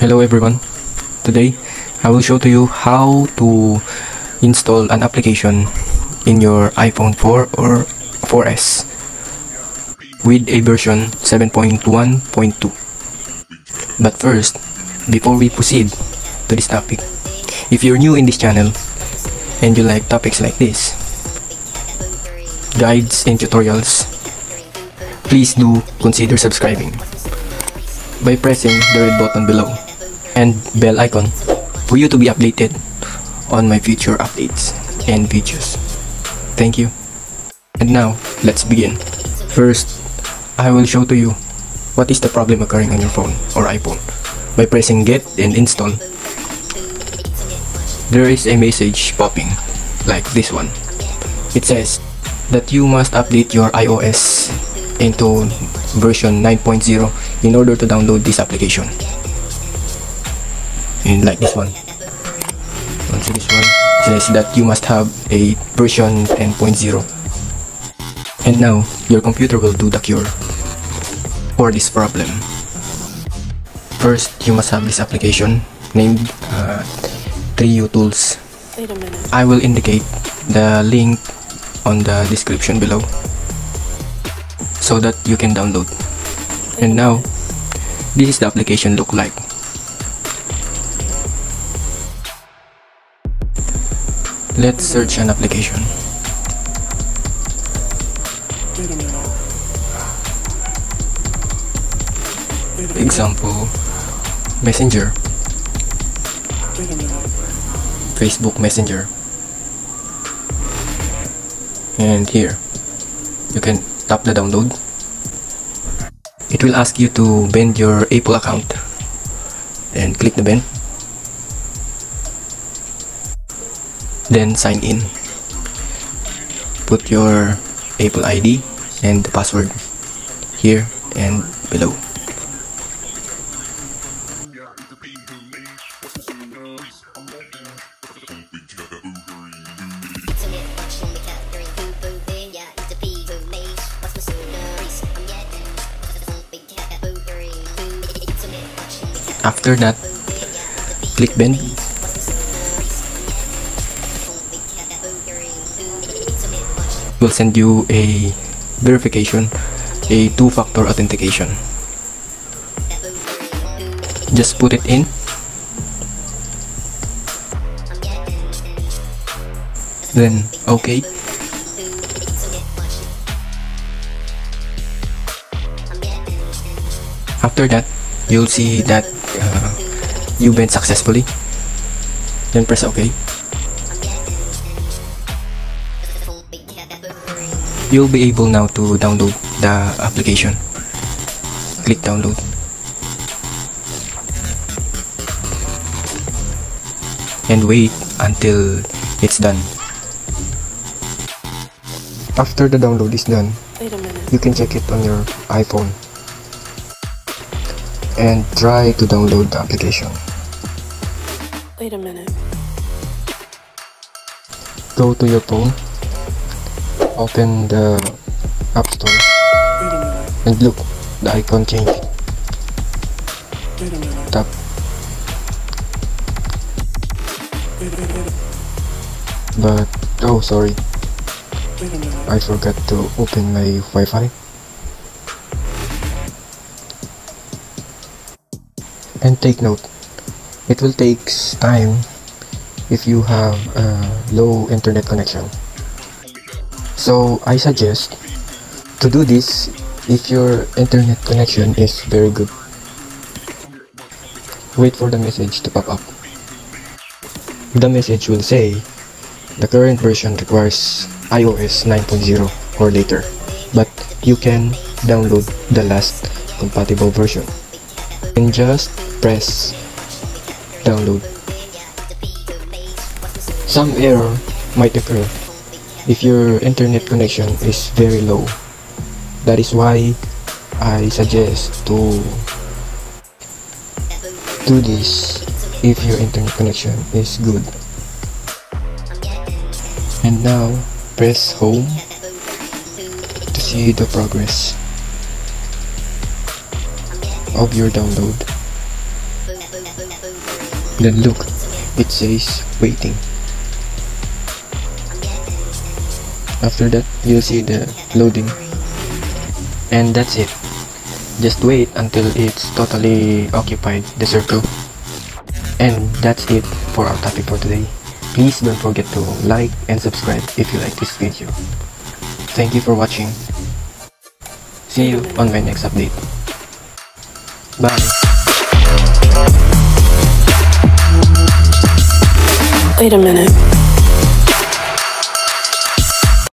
Hello everyone, today I will show to you how to install an application in your iPhone 4 or 4S with a version 7.1.2. But first, before we proceed to this topic, if you're new in this channel and you like topics like this, guides and tutorials, please do consider subscribing by pressing the red button below and bell icon for you to be updated on my future updates and videos. Thank you. And now, let's begin. First, I will show to you what is the problem occurring on your phone or iPhone. By pressing get and install, there is a message popping like this one. It says that you must update your iOS into version 9.0 in order to download this application. And like this one. Also this one says that you must have a version 10.0. And now your computer will do the cure for this problem. First, you must have this application named 3U Tools. Wait a minute. I will indicate the link on the description below so that you can download. And now, this is the application look like. Let's search an application. Wait a minute. Example, Messenger, Wait a minute. Facebook Messenger. And here, you can tap the download. It will ask you to bend your Apple account and click the bend. Then sign in. Put your Apple ID and the password here and below. After that, click bend. Will send you a verification, a two-factor authentication. Just put it in. Then okay. After that, you'll see that you bent successfully. Then press OK. You'll be able now to download the application. Click download. And wait until it's done. After the download is done, Wait a minute. you can check it on your iPhone and try to download the application. Wait a minute. Go to your phone, open the App Store, Wait a minute. and look, the icon changed. Wait a minute. Tap. Wait. But oh, sorry, Wait a minute. I forgot to open my Wi-Fi. And take note, it will take time if you have a low internet connection. So I suggest to do this if your internet connection is very good. Wait for the message to pop up. The message will say the current version requires iOS 9.0 or later, but you can download the last compatible version. And just press download. Some error might occur if your internet connection is very low. That is why I suggest to do this if your internet connection is good. And now press home to see the progress. of your download. Then look, it says waiting. After that, you'll see the loading. And that's it. Just wait until it's totally occupied, the circle. And that's it for our topic for today. Please don't forget to like and subscribe if you like this video. Thank you for watching. See you on my next update. Bye. Wait a minute.